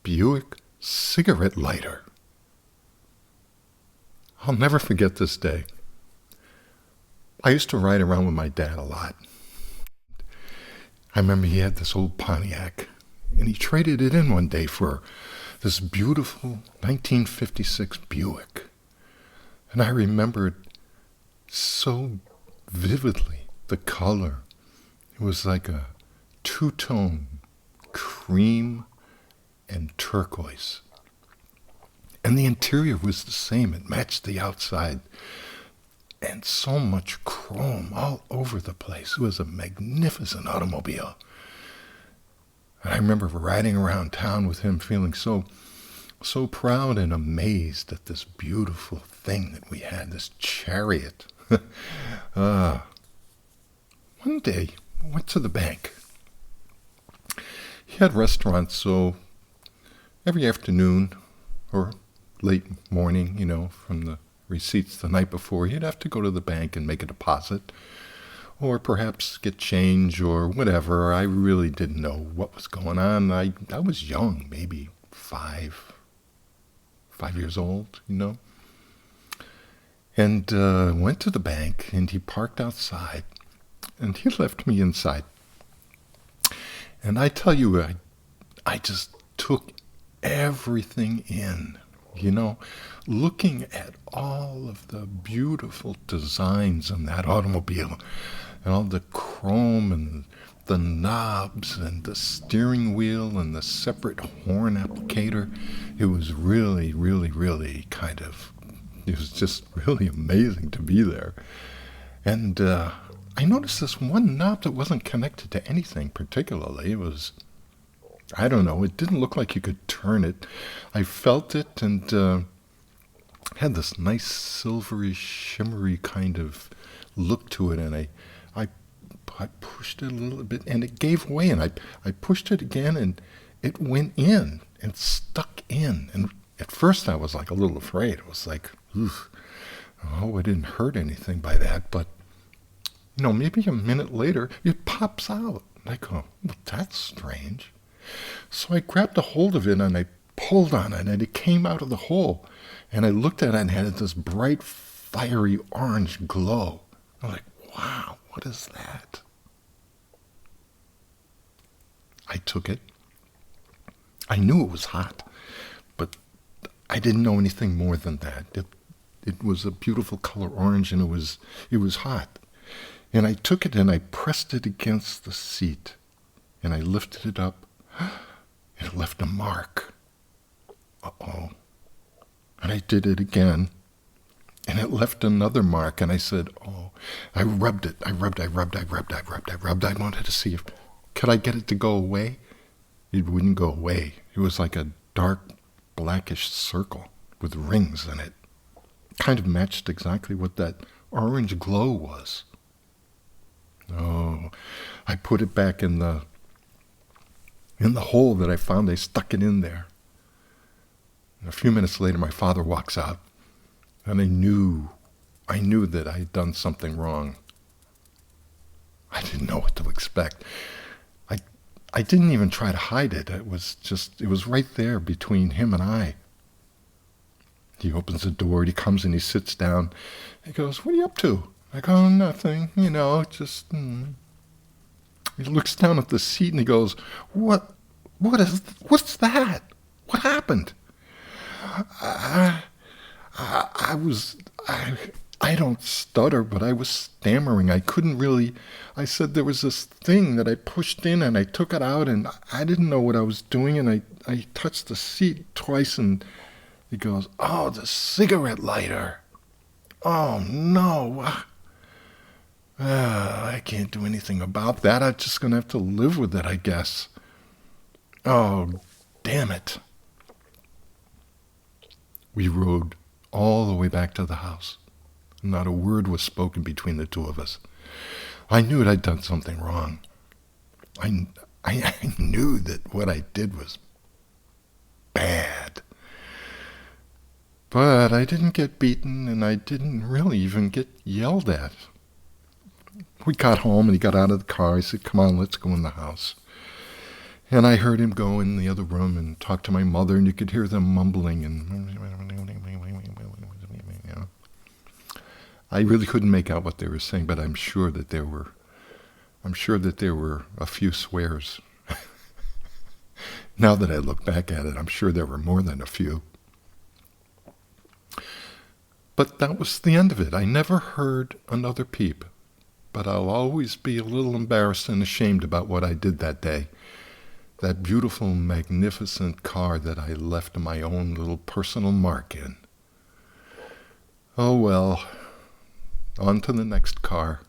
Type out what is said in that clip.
Buick cigarette lighter. I'll never forget this day. I used to ride around with my dad a lot. I remember he had this old Pontiac, and he traded it in one day for this beautiful 1956 Buick. And I remembered so vividly the color. It was like a two-tone cream and turquoise. And the interior was the same. It matched the outside. And so much chrome all over the place. It was a magnificent automobile. And I remember riding around town with him feeling so proud and amazed at this beautiful thing that we had, this chariot. One day, I went to the bank. He had restaurants, so every afternoon or late morning, from the receipts the night before, he'd have to go to the bank and make a deposit, or perhaps get change or whatever. I really didn't know what was going on. I was young, maybe five years old, and went to the bank, and he parked outside, and he left me inside. And I tell you, I just took everything in, looking at all of the beautiful designs on that automobile, and all the chrome and the knobs and the steering wheel and the separate horn applicator. It was really, really, really it was just really amazing to be there. And I noticed this one knob that wasn't connected to anything particularly. It was, I don't know, it didn't look like you could turn it. I felt it, and had this nice silvery, shimmery kind of look to it, and I pushed it a little bit, and it gave way, and I pushed it again, and it went in and stuck in. And at first I was like a little afraid. It was like, oof, I didn't hurt anything by that, but maybe a minute later, it pops out. And I go, well, that's strange. So I grabbed a hold of it, and I pulled on it, and it came out of the hole. And I looked at it, and it had this bright, fiery orange glow. I'm like, wow, what is that? I took it. I knew it was hot, but I didn't know anything more than that. It was a beautiful color orange, and it was hot. And I took it and I pressed it against the seat, and I lifted it up. It left a mark. Uh-oh. And I did it again, and it left another mark, and I said, oh, I rubbed it. I rubbed. I wanted to see could I get it to go away? It wouldn't go away. It was like a dark, blackish circle with rings in it. Kind of matched exactly what that orange glow was. Oh, I put it back in the hole that I found. I stuck it in there. And a few minutes later, my father walks out, and I knew that I had done something wrong. I didn't know what to expect. I didn't even try to hide it. It was right there between him and I. He opens the door, he comes and he sits down. He goes, what are you up to? I go, nothing, just... He looks down at the seat and he goes, what's that? What happened? I don't stutter, but I was stammering. I couldn't really... I said there was this thing that I pushed in, and I took it out, and I didn't know what I was doing, and I touched the seat twice, and he goes, oh, the cigarette lighter. Oh, no. I can't do anything about that. I'm just going to have to live with it, I guess. Oh, damn it. We rode all the way back to the house. Not a word was spoken between the two of us. I knew I'd done something wrong. I knew that what I did was bad. But I didn't get beaten, and I didn't really even get yelled at. We got home, and he got out of the car. He said, come on, let's go in the house. And I heard him go in the other room and talk to my mother, and you could hear them mumbling and I really couldn't make out what they were saying, but I'm sure that there were a few swears. Now that I look back at it, I'm sure there were more than a few. But that was the end of it. I never heard another peep, but I'll always be a little embarrassed and ashamed about what I did that day. That beautiful, magnificent car that I left my own little personal mark in. Oh well, on to the next car.